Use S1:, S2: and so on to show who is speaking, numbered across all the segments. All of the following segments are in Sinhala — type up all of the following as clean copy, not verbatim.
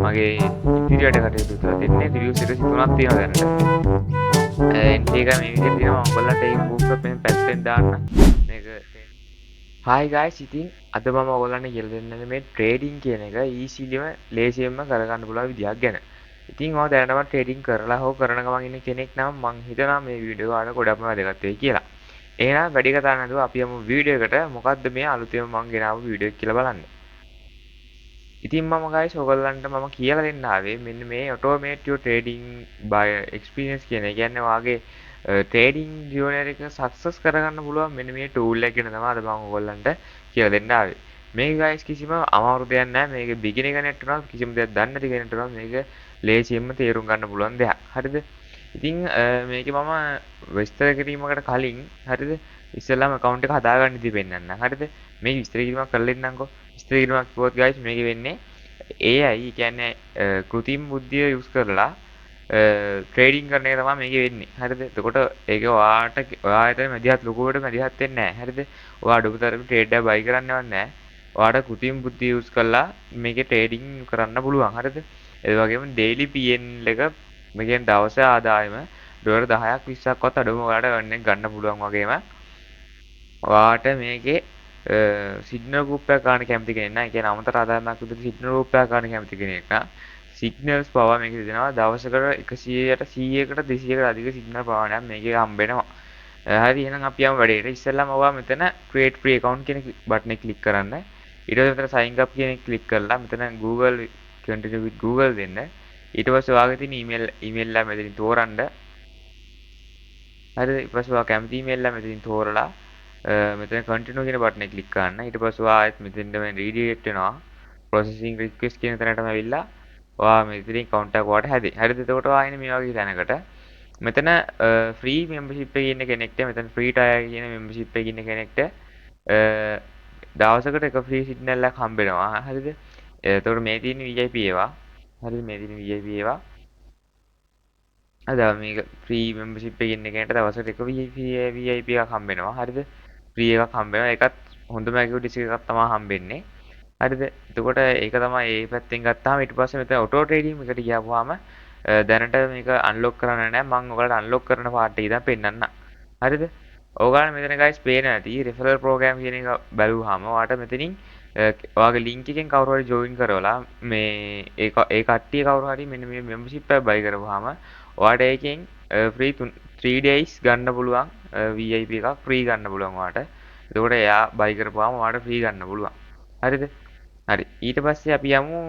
S1: මගේ ඉදිරියට කටයුතු කරලා දෙන්නේ. රිවිව්ස් 103ක් තියෙනවා දැනට. එන්ට්‍රි එක මේ විදිහට තියෙනවා. මම ඔයගොල්ලන්ට ඒක ප්‍රූෆ් එක මෙහෙම පැත්තෙන් දාන්න. මේක Hi guys, ඉතින් අද මම ඔයගොල්ලන්ට කියලා දෙන්නේ මේ ට්‍රේඩින් කියන එක ඊසිලිම ලේසියෙන්ම කරගන්න පුළුවන් විදිහක් ගැන. ඉතින් ඔයා දැනටම ට්‍රේඩින් කරලා හෝ කරන ගමන් ඉන්න කෙනෙක් නම් මං හිතනවා මේ වීඩියෝ ඔයාලට ගොඩක්ම වැදගත් වෙයි කියලා. එහෙනම් වැඩි කතා නැතුව අපි යමු වීඩියෝ එකට. මොකද්ද මේ අලුතෙන් මං ගෙනාවු වීඩියෝ එක කියලා බලන්න. ඉතින් මම guys ඔයගොල්ලන්ට මම කියලා දෙන්න ආවේ මෙන්න මේ ඔටෝමේට් යෝර් ට්‍රේඩින් බය එක්ස්පීරියන්ස් කියන එක. කියන්නේ ඔයාගේ ට්‍රේඩින් ජර්නල් එක සක්සස් කරගන්න පුළුවන් මෙන්න මේ ටූල් එක ගැන තමයි අද මම ඔයගොල්ලන්ට කියලා දෙන්න ආවේ. මේක guys කිසිම අමාරු දෙයක් නැහැ. මේක බිගිනර් කෙනෙක්ට උනත් කිසිම දෙයක් දන්නේ නැති කෙනෙක්ට උනත් මේක ලේසියෙන්ම තේරුම් ගන්න පුළුවන් දෙයක්. හරිද? ඉතින් මේකේ මම විස්තර කිරීමකට කලින් හරිද? ඉස්සෙල්ලාම account එක හදාගන්න ඉතින් පෙන්නන්න. හරිද? මේ විස්තර කිරීමක් කරලා ඉන්නම්කෝ. විස්තර කිරීමක් කිව්වොත් guys මේකේ වෙන්නේ AI කියන්නේ කෘත්‍රිම බුද්ධිය යූස් කරලා ට්‍රේඩින් කරන එක තමයි මේකේ වෙන්නේ. හරිද? එතකොට ඒක ඔයා හිතන මැදිහත් ලොකුවට මැදිහත් වෙන්නේ නැහැ. හරිද? ඔයා අඩුතරම ට්‍රේඩ් එක බයි කරන්නවත් නැහැ. ඔයාට කෘත්‍රිම බුද්ධිය යූස් කරලා මේකේ ට්‍රේඩින් කරන්න පුළුවන්. හරිද? ඒ වගේම ඩේලි PN එක මේකෙන් දවසේ ආදායම ඩොලර් 10ක් 20ක් වත් අඩුම ඔයාලට earn එක ගන්න පුළුවන් වගේම ඔයාට මේකේ සිග්නල් ගෲප් එකක් ගන්න කැමති කෙනෙක් නම් ඒ කියන්නේ අමතර ආදායමක් විදිහට සිග්නල් ගෲප් එකක් ගන්න කැමති කෙනෙක් නම් සිග්නල්ස් පවා මේකේ දෙනවා දවසකට 100ට 100කට 200කට අධික සිග්නල් ප්‍රමාණයක් මේකේ හම්බෙනවා. හරි එහෙනම් අපි යමු වැඩේට. ඉස්සෙල්ලාම ඔයා මෙතන create free account කියන බටන් එක ක්ලික් කරන්න. ඊට පස්සේ මෙතන sign up කියන එක ක්ලික් කරලා මෙතන Google continue with Google දෙන්න. ඊට පස්සේ ඔයාගේ තියෙන email එක මෙතනින් තෝරන්න. හරිද? ඊට පස්සේ ඔයා කැමති email එක මෙතනින් තෝරලා මෙතන continue කියන බටන් එක ක්ලික් කරන්න. ඊට පස්සේ ඔයා ආයෙත් මෙතෙන්ට redirect වෙනවා. processing request කියන තැනටම ඇවිල්ලා ඔයා මෙතනින් account එකක් ඔයාට හැදේ. හරිද? එතකොට ඔයා ඉන්නේ මේ වගේ තැනකට. මෙතන free membership එකේ ඉන්න කෙනෙක්ට මෙතන free tier කියන membership එකේ ඉන්න කෙනෙක්ට දවසකට එක free signal එකක් හම්බ වෙනවා. හරිද? එතකොට මේ තියෙන VIP ඒවා. හරිද? මේ තියෙන VIP ඒවා. අද මේක free membership එකේ ඉන්න කෙනෙක්ට දවසකට එක VIP එකක් හම්බ වෙනවා. හරිද? free එකක් හම්බ වෙනවා. ඒකත් හොඳම activities එකක් තමයි හම්බෙන්නේ. හරිද? එතකොට ඒක තමයි ඒ පැත්තෙන් ගත්තාම ඊට පස්සේ මෙතන auto trading එකට ගියාම දැනට මේක අන්ලොක් කරන්න නැහැ. මම ඔයාලට අන්ලොක් කරන පාර්ට් එක ඉදන් පෙන්නන්න. හරිද? ඔයාලට මෙතන guys පේනවා ඇති referral program කියන එක බැලුවාම ඔයාලට මෙතනින් ඔයාගේ link එකෙන් කවුරු හරි join කරවලා මේ ඒ කට්ටිය කවුරු හරි මෙන්න මේ membership එක buy කරවුවාම ඔයාලට ඒකෙන් free 3 days ගන්න පුළුවන් VIP එකක් free ගන්න පුළුවන් ඔයාලට. එතකොට එයා buy කරපුවාම ඔයාලට free ගන්න පුළුවන්. හරිද? හරි ඊට පස්සේ අපි යමු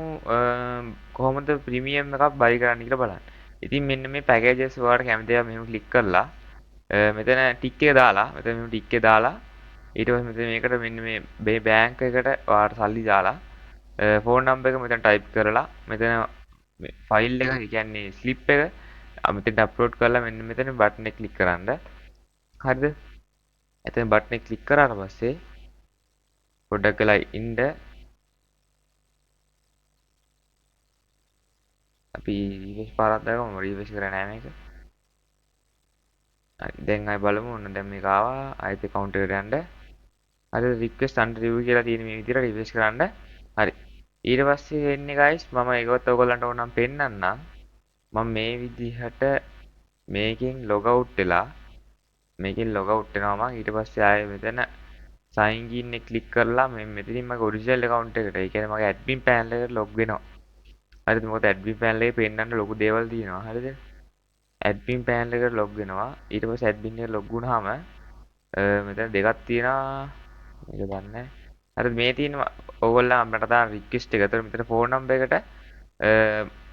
S1: කොහොමද ප්‍රීමියම් එකක් බයි කරන්න කියලා බලන්න. ඉතින් මෙන්න මේ පැකේජස් ඔයාලට කැමති ඒවා මෙහෙම ක්ලික් කරලා මෙතන ටික් එක දාලා මෙතන මෙහෙම ටික් එක දාලා ඊට පස්සේ මෙතන මේකට මෙන්න මේ බැංක් එකට ඔයාලට සල්ලි දාලා ෆෝන් නම්බර් එක මෙතන ටයිප් කරලා මෙතන මේ ෆයිල් එක ඒ කියන්නේ ස්ලිප් එක මෙතන අප්ලෝඩ් කරලා මෙන්න මෙතන බටන් එක ක්ලික් කරන්න. හරිද? එතන බටන් එක ක්ලික් කරාට පස්සේ පොඩ්ඩක් වෙලා ඉන්න අපි රිෆ්‍රෙෂ් පාරක් දාගමු. මම රිෆ්‍රෙෂ් කරේ නෑ මේක. හරි දැන් ආයෙ බලමු. ඔන්න දැන් මේක ආවා. ආයෙත් account එකට යන්න. හරි request under review කියලා තියෙන මේ විදිහට රිෆ්‍රෙෂ් කරන්න. හරි. ඊට පස්සේ එන්නේ guys මම ඒකවත් ඔයගොල්ලන්ට ඕනම් පෙන්නන්නම්. මම මේ විදිහට මේකෙන් log out වෙලා මේකෙන් log out වෙනවා මම. ඊට පස්සේ ආයෙ මෙතන sign in එක ක්ලික් කරලා මෙතනින් මගේ original account එකට ඒ කියන්නේ මගේ admin panel එකට log වෙනවා. හරිද? මොකද admin panel එකේ පෙන්නන්න ලොකු දේවල් තියෙනවා. හරිද? admin panel එකට log වෙනවා. ඊට පස්සේ admin එකට log වුණාම මෙතන දෙකක් තියෙනවා. මේක දන්නේ. හරිද? මේ තියෙන ඕගොල්ලෝ අපිට දාන request එක. ඒතර මෙතන phone number එකට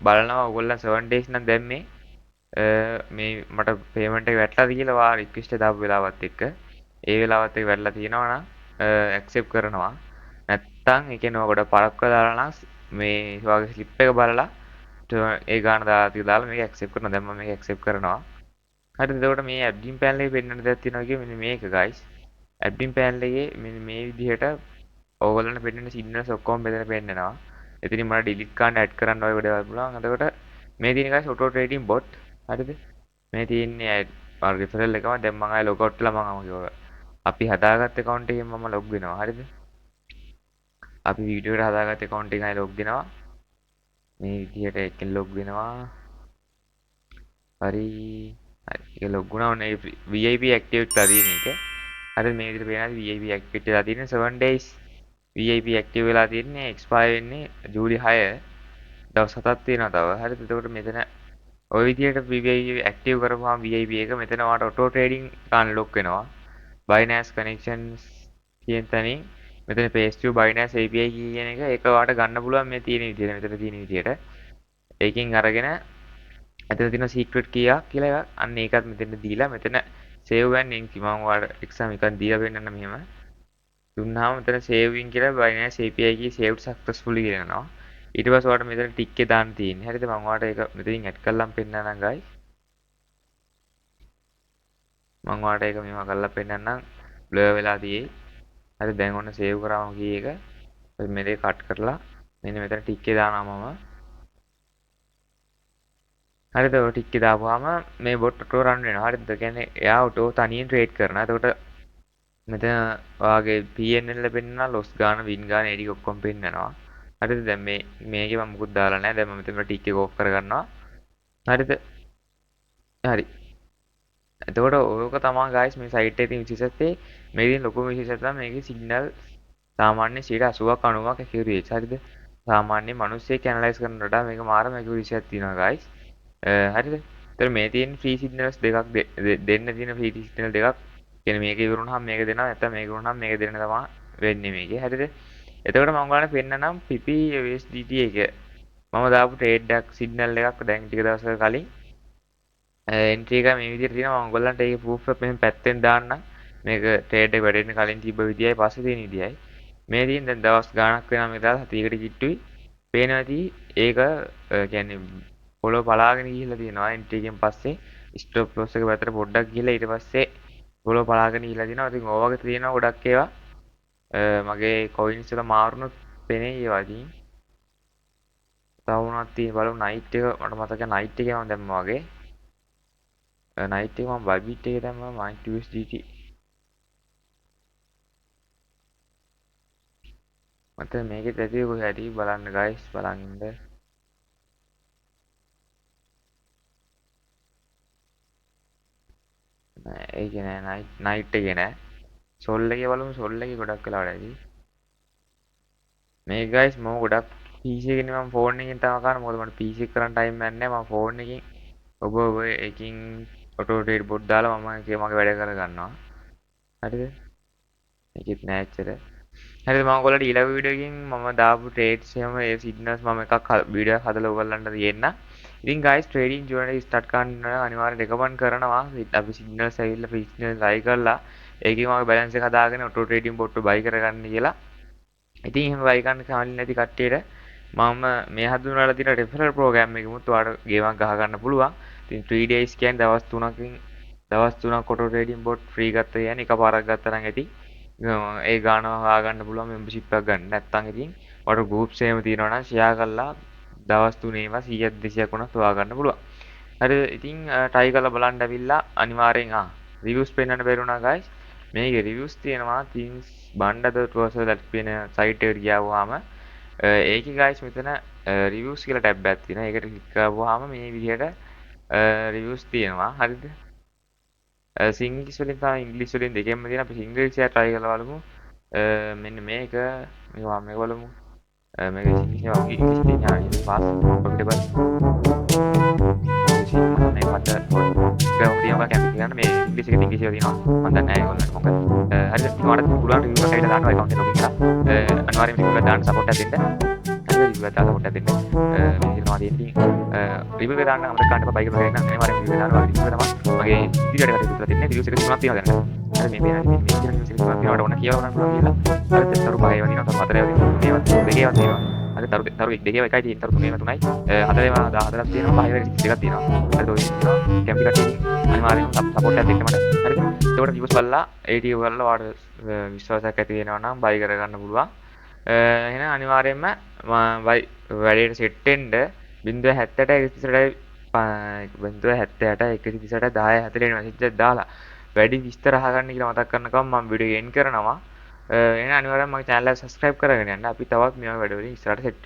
S1: බලනවා ඕගොල්ලෝ 7 days නම් දැම්මේ මේ මට payment එක වැටලාද කියලා වා request එක දාපු වෙලාවත් එක්ක. ඒ වෙලාවත් එක්ක වැටලා තියෙනවා නම් accept කරනවා. නැත්තම් ඒ කියන්නේ ඔය ගොඩ පරක්ක දාලා නම් මේ වගේ ස්ලිප් එක බලලා ඒ ගාන දාලා මේක accept කරනවා. දැන් මම මේක accept කරනවා. හරිද? එතකොට මේ admin panel එකේ පෙන්වන්න දෙයක් තියෙනවා කිය මෙන්න මේක guys. admin panel එකේ මෙන්න මේ විදිහට ඕගොල්ලන්ට පෙන්වන signals ඔක්කොම මෙතන පෙන්නනවා. එතනින් මට delete කරන්න add කරන්න ඔය වැඩ පුළුවන්. එතකොට මේ තියෙන guys auto trading bot. හරිද? මේ තියෙන්නේ referral එකම දැන් මම ආයෙ log out වෙලා මම අපි හදාගත්ත account එකෙන් මම log වෙනවා. හරිද? අපි වීඩියෝ එකට හදාගත්ත account එකෙන් ආයෙ log වෙනවා. මේ විදිහට එකෙන් ලොග් වෙනවා. හරි. හරි. ඒක ලොග් වුණා. ඔන්න ඒ VIP ඇක්ටිවේට් කරලා තියෙන එක. හරි මේ විදිහට පේනවා VIP ඇක්ටිවේට් වෙලා තියෙන 7 days VIP ඇක්ටිව් වෙලා තියෙන්නේ එක්ස්පයර් වෙන්නේ ජූලි 6 දවස් 7ක් තියෙනවා තව. හරිද? එතකොට මෙතන ওই විදිහට VIP ඇක්ටිව් කරපුවාම VIP එක මෙතන ඔයාලට ඔටෝ ට්‍රේඩින් අන්ලොක් වෙනවා. Binance connections කියන තැනින් මෙතන paste to Binance API කියන එක ඒක ඔයාලට ගන්න පුළුවන් මේ තියෙන විදිහට මෙතන තියෙන විදිහට. ඒකෙන් අරගෙන එතන තියෙන secret key එක කියලා එකක් අන්න ඒකත් මෙතන දීලා මෙතන save and in මම ඔයාලට exam එකක් දීලා පෙන්නන්න මෙහෙම. දුන්නාම මෙතන saving කියලා Binance API key saved successfully කියනවා. ඊට පස්සේ ඔයාලට මෙතන ටික් එක දාන්න තියෙන්නේ. හරිද? මම ඔයාලට ඒක මෙතනින් ඇඩ් කරලාම පෙන්නන්නම් guys. මම ඔයාලට ඒක මෙහෙම කරලා පෙන්නන්නම්. blur වෙලා තියෙයි. හරි දැන් ඔන්න save කරාම කී එක. මේක කට් කරලා මෙන්න මෙතන ටික් එක දානවා මම. හරිද? ඔය ටික් එක දාපුවාම මේ bot auto run වෙනවා. හරිද? ඒ කියන්නේ එයා auto තනියෙන් trade කරනවා. එතකොට මෙතන ඔයාගේ PNL පෙන්නනවා, loss ගාන, win ගාන, ඒ ටික ඔක්කොම පෙන්නනවා. හරිද? දැන් මේකේ මම මුකුත් දාලා නැහැ. දැන් මම මෙතන ටික් එක ඕෆ් කරගන්නවා. හරිද? හරි. එතකොට ඕක තමයි guys මේ site එකේ තියෙන විශේෂත්වය. මේකෙන් ලොකුම විශේෂත්වය තමයි මේකේ signal සාමාන්‍ය 80ක් 90ක් accuracy. හරිද? සාමාන්‍ය මිනිස්සෙක් ඇනලයිස් කරන වඩා මේක මාරම accuracy එකක් තියෙනවා guys. හරිද? ඒතර මේ තියෙන free signals දෙකක් දෙන්න තියෙන free signal දෙකක්. කියන්නේ මේක ඉවරුනහම මේක දෙනවා නැත්නම් මේක ඉවරුනහම මේක දෙන්න තමයි වෙන්නේ මේකේ. හරිද? එතකොට මම ඔයාලට පෙන්නනම් PP USDT එක. මම දාපු trade එකක් signal එකක් දැන් ටික දවසක කලින් එන්ට්‍රි එක මේ විදිහට තියෙනවා. මම ඔයගොල්ලන්ට ඒක ප්‍රූෆ් එක මෙහෙම පැත්තෙන් දාන්නම්. මේක ට්‍රේඩ් එක වැඩෙන්න කලින් තිබ්බ විදියයි පස්සේ තියෙන විදියයි. මේ තියෙන දැන් දවස් ගාණක් වෙනවා මේක දාලා සතියකට කිට්ටුයි. පේනවා ඇති ඒක කියන්නේ පොළොව පලාගෙන ගිහිල්ලා තියෙනවා එන්ට්‍රි එකෙන් පස්සේ ස්ටොප් ලොස් එක පැත්තට පොඩ්ඩක් ගිහිල්ලා ඊට පස්සේ පොළොව පලාගෙන ගිහිල්ලා තියෙනවා. ඉතින් ඔය වගේ තියෙනවා ගොඩක් ඒවා. මගේ කොයින්ස් වල මාරුනොත් පෙනේ ඒවා ඉතින්. තව උනක් තියෙන බලමු නයිට් එක මට මතක නයිට් එකේ මම දැම්මා වගේ. නයිට් එක මම බයිබිට් එකේ දැම්මා මයිට් USDT මට මේකෙත් ඇති කොහේ හරි බලන්න guys බලන් ඉන්න නෑ ඒක නෑ නයිට් එකේ නෑ සෝල් එකේ බලමු සෝල් එකේ ගොඩක් වෙලාවට ඇති මේ guys මම ගොඩක් PC එකකින් මම ෆෝන් එකකින් තමයි කරන්නේ මොකද මට PC එක කරන්න ටයිම් එකක් නෑ මම ෆෝන් එකකින් ඔබ එකකින් ඔටෝ ට්‍රේඩ් බොට් දාලා මම ඒකේ මගේ වැඩ කර ගන්නවා හරිද මේකෙත් නෑ ඇත්තට හරිද මම ඔයගොල්ලන්ට ඊළඟ වීඩියෝ එකකින් මම දාපු ට්‍රේඩ්ස් එහෙම ඒ සිග්නල්ස් මම එකක් වීඩියෝ එකක් හදලා ඔයගොල්ලන්ට දෙන්න. ඉතින් guys trading journey start කරන්න අනිවාර්යෙන් recommend කරනවා. අපි signals ඇවිල්ලා free signals try කරලා ඒකෙන් මම balance එක හදාගෙන auto trading bot එක buy කරගන්න කියලා. ඉතින් එහෙම buy කරන්න කලින් නැති කට්ටියට මම මේ හඳුන්වලා තියෙන referral program එකෙමුත් ඔයාලට ගේමක් ගහ ගන්න පුළුවන්. ඉතින් 3 days කියන්නේ දවස් 3ක් auto trading bot free ගත්ත කියන්නේ එකපාරක් ගත්තා නම් ඇති. ඒ ගානව හොයාගන්න පුළුවන් membership එකක් ගන්න. නැත්නම් ඉතින් ඔයාලට groups එහෙම තියෙනවා නම් share කරලා දවස් 3ේම 100ක් 200ක් වුණත් හොයාගන්න පුළුවන්. හරිද? ඉතින් try කරලා බලන්න ඇවිල්ලා අනිවාර්යෙන් reviews පෙන්වන්න බැරිුණා guys. මේකේ reviews තියෙනවා things බණ්ඩද ටුවර්ස් that වෙන site එකට ගියාවම ඒකේ guys මෙතන reviews කියලා tab එකක් තියෙනවා. ඒකට click කරපුවාම මේ විදිහට reviews තියෙනවා. හරිද? සිංග්ලිෂ් වලින් තමයි ඉංග්‍රීසි වලින් දෙකෙන්ම තියෙන අපි ඉංග්‍රීසි එක try කරලා බලමු මෙන්න මේක මේක බලමු මේක ඉංග්‍රීසි වගේ ඉංග්‍රීසි තියෙන ආයෙත් පාස් ප්‍රොෆිටබල් මේක මට ගාවුදියම කැමති ගන්න මේ ඉංග්‍රීසි එකේ ඉංග්‍රීසි තියෙනවා මම දන්නේ නැහැ ඒගොල්ලන්ට මොකද හරිද ඔයාලට පුළුවන් රිවිව් එකක් හයිලා දානවා account එක login කරලා අනිවාර්යයෙන්ම රිවිව් එකක් දාන්න support එකක් දෙන්න රිවිව් එකක් දාලා support එකක් දෙන්න මේ විදිහට තියෙන්නේ රිවිව් එක දාන්න අමතක කරන්න එපා බයික් එක ගන්න අනිවාර්යයෙන්ම රිවිව් එක දානවා රිවිව් එක තමයි මගේ ඉදිරියට කටයුතු දෙන්නේ රිවිව්ස් එක තුනක් තියෙනවා දැන් හරි මේ රිවිව්ස් එක තුනක් තියෙනවා ඕන කියලා ගන්න පුළුවන් කියලා හරි තරු පහේ වදිනවා තරු හතරේ වදිනවා මේවත් දෙකේ වදිනවා හරි තරු දෙකේ එකයි තියෙන්නේ තරු තුනේම තුනයි හතරේම 14ක් තියෙනවා පහේ දෙකක් තියෙනවා හරි ඔය කැම්පි කටේ අනිවාර්යයෙන්ම සපෝට් එකක් දෙන්න මට හරිද ඒකට රිවිව්ස් බලලා ATV බලලා ඔයාලට විශ්වාසයක් ඇති වෙනවා නම් බයි කරගන්න පුළුවන් එහෙනම් අනිවාර්යයෙන්ම වැඩේට සෙට් වෙන්න 0.70 message එකක් දාලා වැඩි විස්තර අහගන්න කියලා මතක් කරනකම් මම වීඩියෝ එන්ඩ් කරනවා එහෙනම් අනිවාර්යයෙන්ම මගේ channel එක subscribe කරගෙන යන්න අපි තවත් මේ වගේ වැඩ වලින් ඉස්සරහට සෙට්